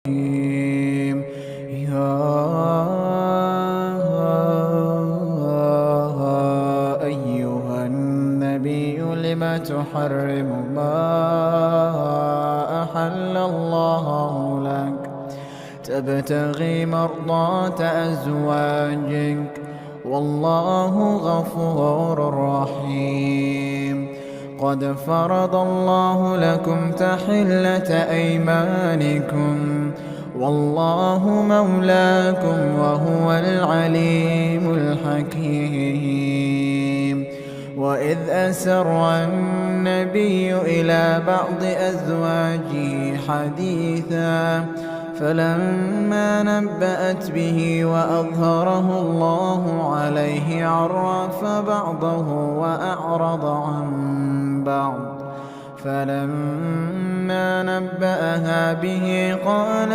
يا أيها النبي لم تحرم ما أحل الله لك تبتغي مرضات أزواجك والله غفور رحيم. قد فرض الله لكم تحلة أيمانكم والله مولاكم وهو العليم الحكيم. وإذ أسر النبي إلى بعض أزواجه حديثا فلما نبأت به وأظهره الله عليه عرف بعضه وأعرض عن بعض. فلما نبأها به قالت